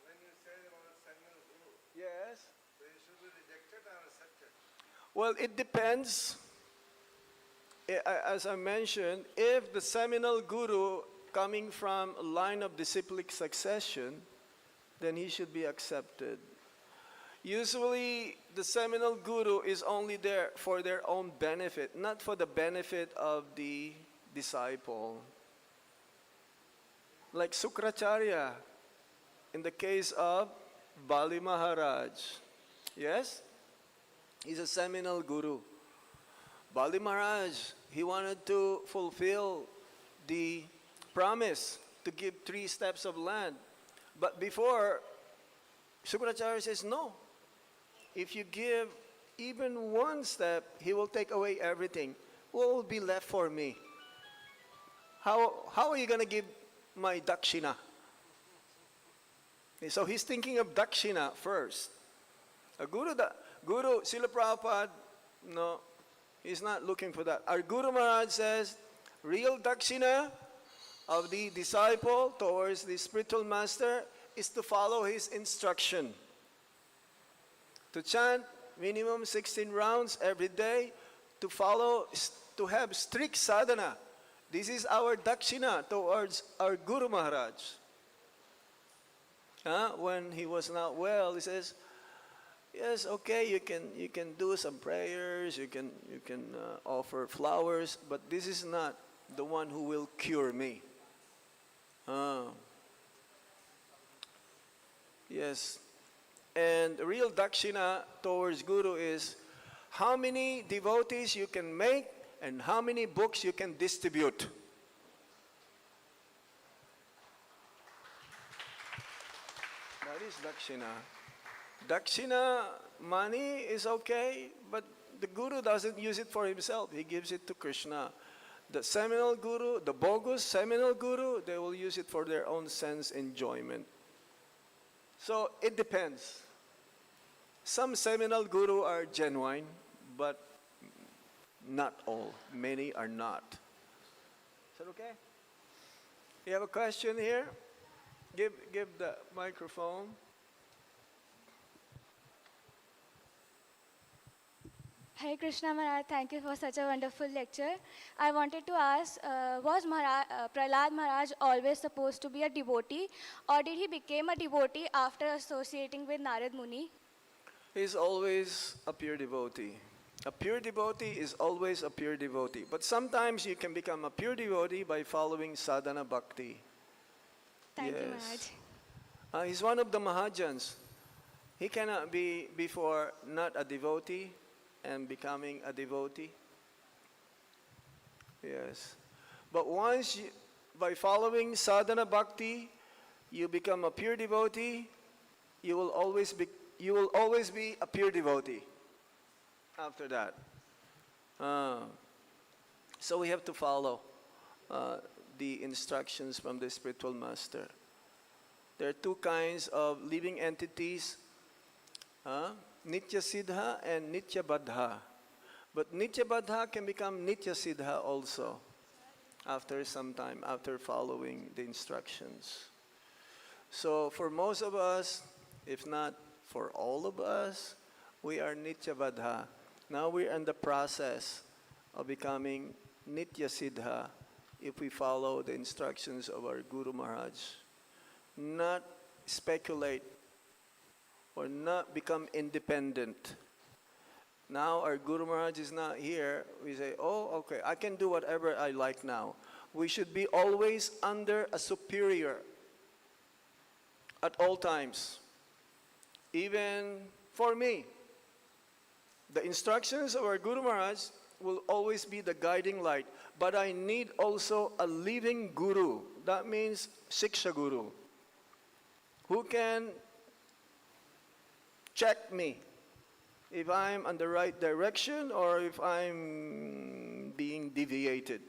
When you say about seminal guru, Yes. so it should be rejected or accepted? Well, it depends. As I mentioned, if the seminal guru coming from a line of disciplic succession, then he should be accepted. Usually, the seminal guru is only there for their own benefit, not for the benefit of the disciple. Like Sukracharya, in the case of Bali Maharaj. Yes? He's a seminal guru. Bali Maharaj, he wanted to fulfill the promise to give 3 steps of land. But before, Sukracharya says, no. If you give even 1 step, he will take away everything. What will be left for me? How are you going to give my dakshina? So he's thinking of dakshina first. A guru, Srila Prabhupada, no, he's not looking for that. Our Guru Maharaj says, real dakshina of the disciple towards the spiritual master is to follow his instruction. To chant minimum 16 rounds every day, to have strict sadhana. This is our dakshina towards our Guru Maharaj. When he was not well, he says, yes, okay, you can do some prayers, you can offer flowers, but this is not the one who will cure me. Yes. And the real dakshina towards Guru is how many devotees you can make and how many books you can distribute. That is dakshina. Dakshina money is okay, but the Guru doesn't use it for himself. He gives it to Krishna. The seminal Guru, the bogus seminal Guru, they will use it for their own sense enjoyment. So it depends. Some seminal Guru are genuine, but not all. Many are not. Is that okay? You have a question here? Give the microphone. Hare Krishna Maharaj, thank you for such a wonderful lecture. I wanted to ask, was Prahlada Maharaj always supposed to be a devotee, or did he become a devotee after associating with Narad Muni? He's always a pure devotee. A pure devotee is always a pure devotee. But sometimes you can become a pure devotee by following sadhana bhakti. Thank you, Maharaj. He's one of the Mahajans. He cannot be before not a devotee and becoming a devotee. Yes. But once by following sadhana bhakti, you become a pure devotee, you will always be a pure devotee after that. So we have to follow the instructions from the spiritual master. There are 2 kinds of living entities, Nitya Siddha and Nitya Baddha. But Nitya Baddha can become Nitya Siddha also after some time, after following the instructions. So for most of us, if not for all of us, we are Nitya Baddha. Now we're in the process of becoming Nitya Siddha if we follow the instructions of our Guru Maharaj. Not speculate or not become independent. Now our Guru Maharaj is not here. We say, oh, okay, I can do whatever I like now. We should be always under a superior at all times. Even for me, the instructions of our Guru Maharaj will always be the guiding light. But I need also a living guru. That means Siksha Guru, who can check me if I'm on the right direction or if I'm being deviated.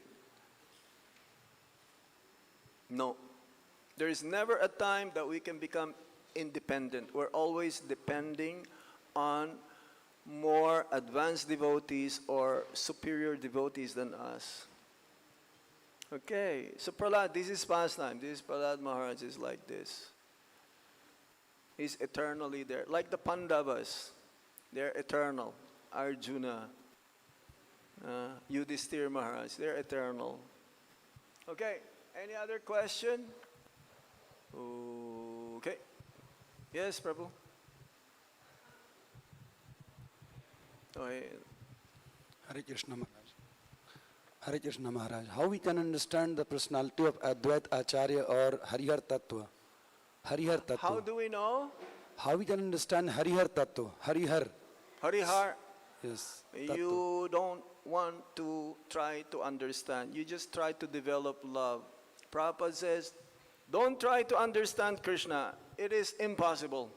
No. There is never a time that we can become independent. We're always depending on more advanced devotees or superior devotees than us. Okay, so Prahlad, this is pastime. This is Prahlad Maharaj is like this. He's eternally there. Like the Pandavas, they're eternal. Arjuna, Yudhishthira Maharaj, they're eternal. Okay, any other question? Okay. Yes, Prabhu. Okay. Hare Krishna Maharaj. Hare Krishna Maharaj. How we can understand the personality of Advait Acharya or Harihar Tattva? Harihar Tattva. How do we know? How we can understand Harihar Tattva? Harihar. Harihar. Yes. Tattva. You don't want to try to understand. You just try to develop love. Prabhupada says, don't try to understand Krishna. It is impossible.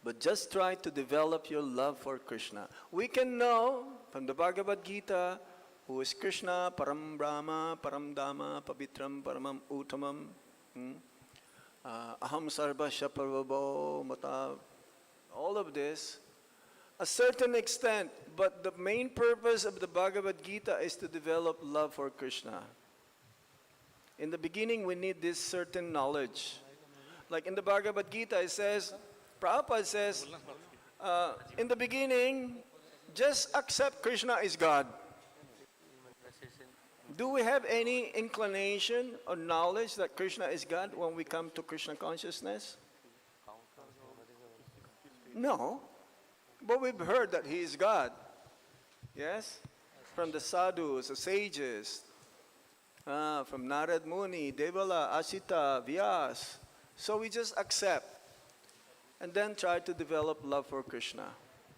But just try to develop your love for Krishna. We can know from the Bhagavad Gita who is Krishna, Param Brahma, Param Dhamma, Pavitram, Paramam Uttamam, Aham Sarvasya Parvabho, Mata, all of this, a certain extent, but the main purpose of the Bhagavad Gita is to develop love for Krishna. In the beginning, we need this certain knowledge. Like in the Bhagavad Gita, it says, Prabhupada says, in the beginning, just accept Krishna is God. Do we have any inclination or knowledge that Krishna is God when we come to Krishna consciousness? No. But we've heard that He is God. Yes? From the sadhus, the sages, from Narad Muni, Devala, Asita, Vyas. So we just accept. And then try to develop love for Krishna.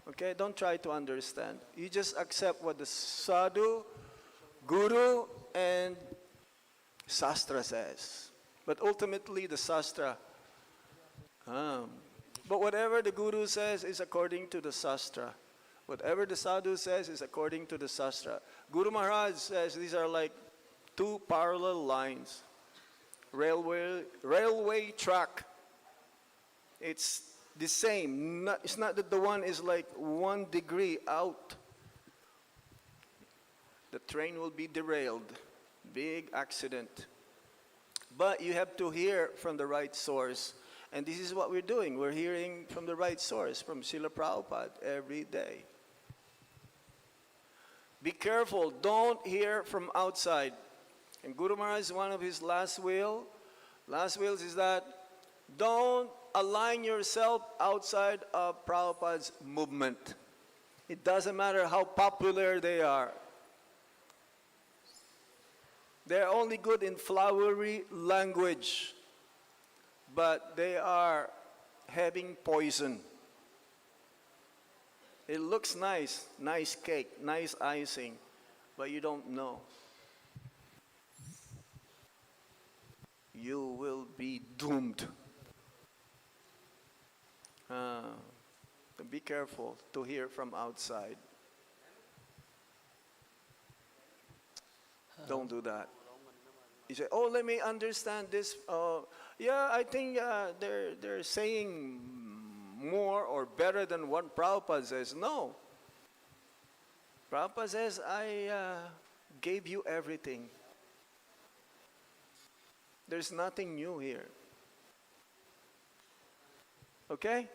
Okay? Don't try to understand. You just accept what the sadhu, guru, and sastra says. But ultimately, the sastra. But whatever the guru says is according to the sastra. Whatever the sadhu says is according to the sastra. Guru Maharaj says these are like two parallel lines. Railway track. It's the same. It's not that the one is like 1 degree out. The train will be derailed. Big accident. But you have to hear from the right source. And this is what we're doing. We're hearing from the right source, from Srila Prabhupada every day. Be careful. Don't hear from outside. And Guru Maharaj, one of his last wills is that don't align yourself outside of Prabhupada's movement. It doesn't matter how popular they are. They're only good in flowery language, but they are having poison. It looks nice, nice cake, nice icing, but you don't know. You will be doomed. So be careful to hear from outside. Don't do that. You say, oh, let me understand this. Yeah, I think they're saying more or better than what Prabhupada says. No. Prabhupada says, I gave you everything. There's nothing new here. Okay?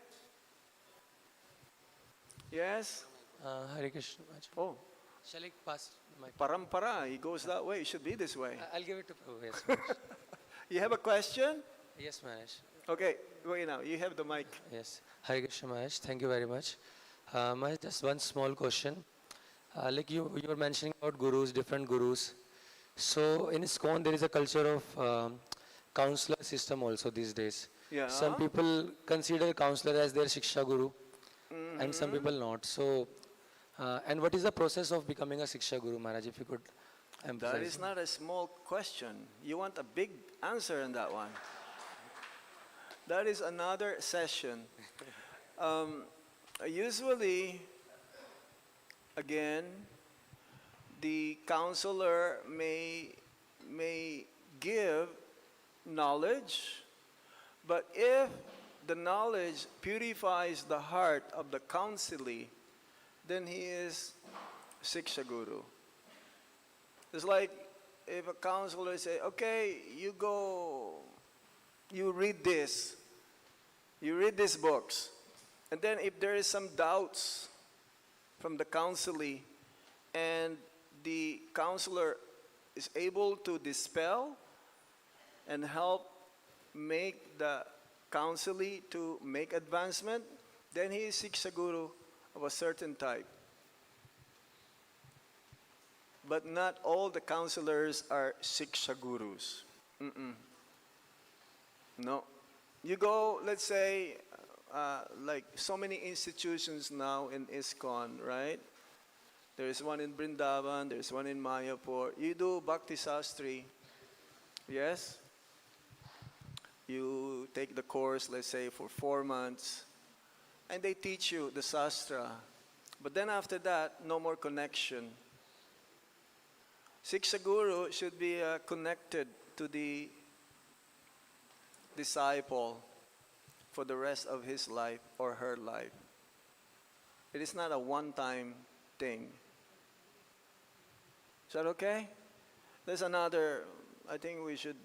Yes? Hare Krishna. Maharaj. Oh, Shall I pass my... parampara. He goes that way. It should be this way. I'll give it to Prabhu. Yes, Maharaj. You have a question? Yes, Maharaj. Okay, wait now. You have the mic. Yes. Hare Krishna Maharaj. Thank you very much. Maharaj, just one small question. Like you were mentioning about gurus, different gurus. So in ISKCON there is a culture of counselor system also these days. Yeah. Some people consider counselor as their Shiksha Guru and some people not. So And what is the process of becoming a Siksha Guru, Maharaj, if you could emphasize? That is not a small question. You want a big answer in that one. That is another session. Usually, again, the counselor may give knowledge, but if the knowledge purifies the heart of the counselee, then he is Siksha Guru. It's like if a counselor say, okay, you go, you read these books, and then if there is some doubts from the counselee, and the counselor is able to dispel and help make the counselee to make advancement, then he is Siksha Guru of a certain type. But not all the counselors are Siksha Gurus. No. You go, let's say, like so many institutions now in ISKCON, right? There's one in Brindavan, there's one in Mayapur. You do Bhakti Sastri, yes? You take the course, let's say, for 4 months, and they teach you the Sastra. But then after that, no more connection. Siksha Guru should be connected to the disciple for the rest of his life or her life. It is not a one-time thing. Is that okay? There's another, I think we should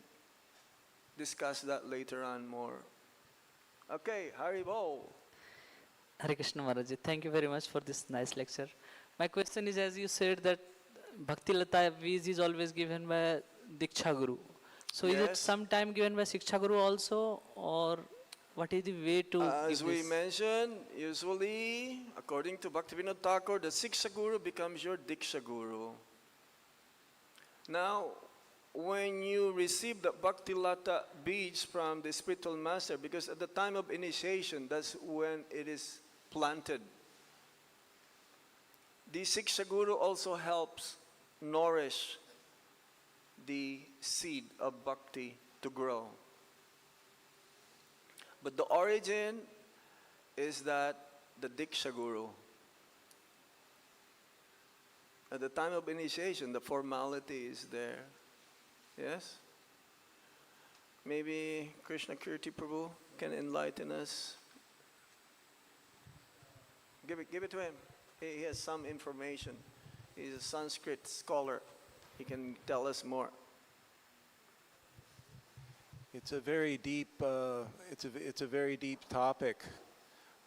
discuss that later on more. Okay, Haribo. Hare Krishna Maharaj, thank you very much for this nice lecture. My question is, as you said that Bhakti Lata Veej is always given by Diksha Guru. So is it Yes. sometime given by Siksha Guru also, or what is the way to As give we this? mentioned, usually, according to Bhaktivinoda Thakur, the Siksha Guru becomes your Diksha Guru. Now, when you receive the Bhakti Lata beads from the spiritual master, because at the time of initiation, that's when it is planted. The Siksha Guru also helps nourish the seed of bhakti to grow. But the origin is that the Diksha Guru. At the time of initiation, the formality is there. Yes? Maybe Krishna Kirti Prabhu can enlighten us. Give it to him. He has some information. He's a Sanskrit scholar. He can tell us more. It's a very deep. It's a very deep topic.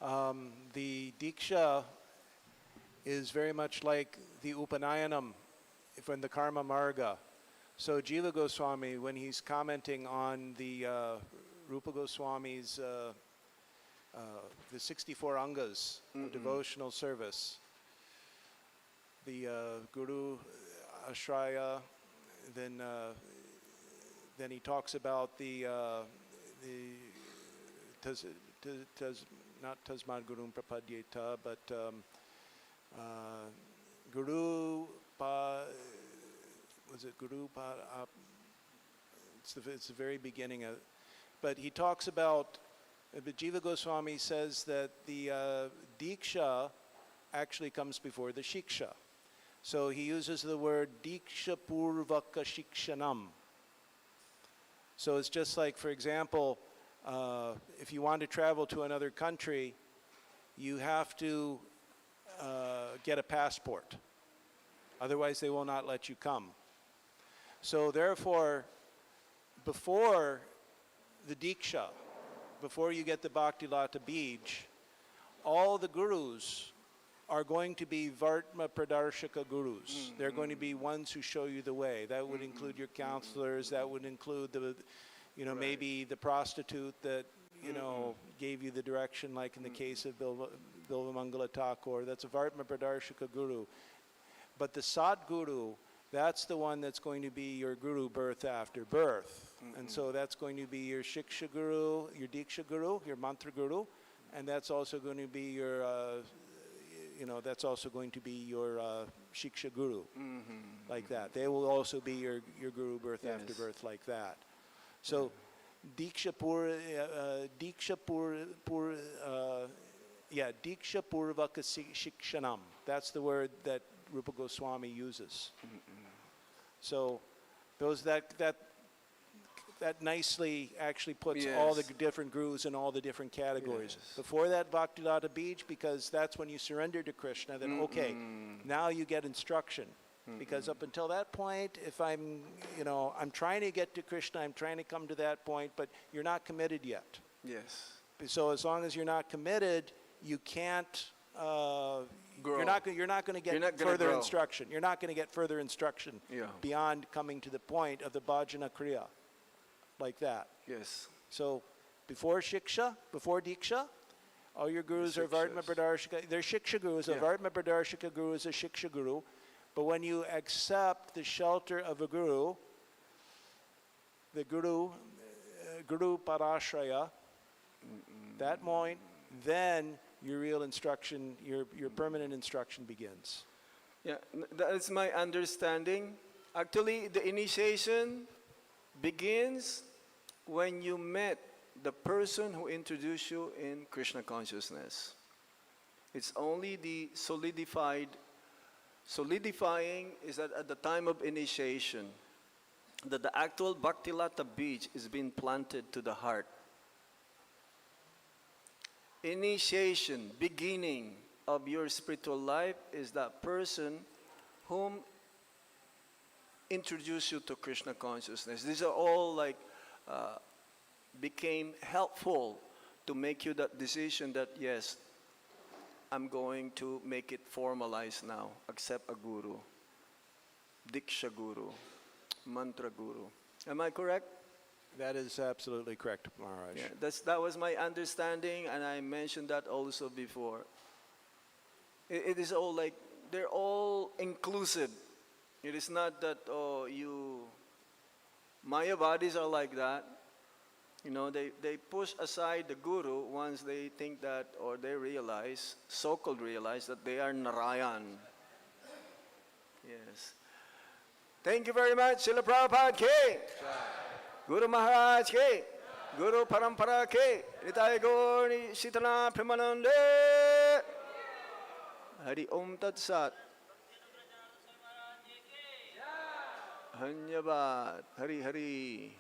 The Diksha is very much like the Upanayanam from the Karma Marga. So Jiva Goswami, when he's commenting on the Rupa Goswami's the 64 angas of devotional service, the Guru Ashraya, then he talks about the not Tasmad Gurum Prapadyeta, but Guru Pa, was it Guru Pa? It's the very beginning of, but he talks about, but Jiva Goswami says that the Diksha actually comes before the Shiksha. So he uses the word Diksha Purvaka Shikshanam. So it's just like, for example, if you want to travel to another country, you have to get a passport. Otherwise, they will not let you come. So therefore, before the Diksha, before you get the Bhakti Lata Bij, all the gurus are going to be Vartma Pradarshaka gurus. They're going to be ones who show you the way. That would include your counselors. That would include the, maybe the prostitute that, gave you the direction, like in the case of Bilva Mangala Thakur. That's a Vartma Pradarshaka guru. But the Sadguru, that's the one that's going to be your guru birth after birth. And so that's going to be your Shiksha Guru, your Diksha Guru, your Mantra Guru, and that's also going to be your that's also going to be your Shiksha Guru, like that. They will also be your Guru birth after Yes. birth, like that. So, Diksha Purvaka Shikshanam. That's the word that Rupa Goswami uses. So, that nicely actually puts all the Yes. different gurus in all the different categories. Yes. Before that, Bhaktilata Beach, because that's when you surrender to Krishna, then okay, now you get instruction. Because up until that point, if I'm trying to get to Krishna, I'm trying to come to that point, but you're not committed yet. Yes. So as long as you're not committed, you can't. Grow. You're not going to You're get not gonna further grow. instruction. You're not going to get further instruction Yeah. beyond coming to the point of the bhajana kriya, like that. Yes. So before Shiksha, before Diksha, all your gurus are Vartma Shikshas. Pradarshika. They're Shiksha gurus. A Yeah. Vartma Pradarshika guru is a Shiksha guru. But when you accept the shelter of a guru, the Guru Parashraya, that point, then your real instruction, your permanent instruction begins. Yeah, that is my understanding. Actually, the initiation begins when you met the person who introduced you in Krishna consciousness. It's only the solidifying is that at the time of initiation, that the actual Bhaktilata beach is being planted to the heart. Initiation, beginning of your spiritual life is that person whom introduced you to Krishna consciousness. These are all became helpful to make you that decision that yes, I'm going to make it formalized now. Accept a guru, Diksha guru, mantra guru. Am I correct? That is absolutely correct, Maharaj. Yeah, that was my understanding, and I mentioned that also before. It is all they're all inclusive. It is not that, Mayavadis are like that. They push aside the guru once they think that, or they realize, so-called realize, that they are Narayan. Yes. Thank you very much, Srila Prabhupada Ki. Guru Maharaj Ki. Guru Parampara Ki. Nitai Gaur Sitana Premanande. Hari Om Tat Sat. Dhanyabad. Hari Hari.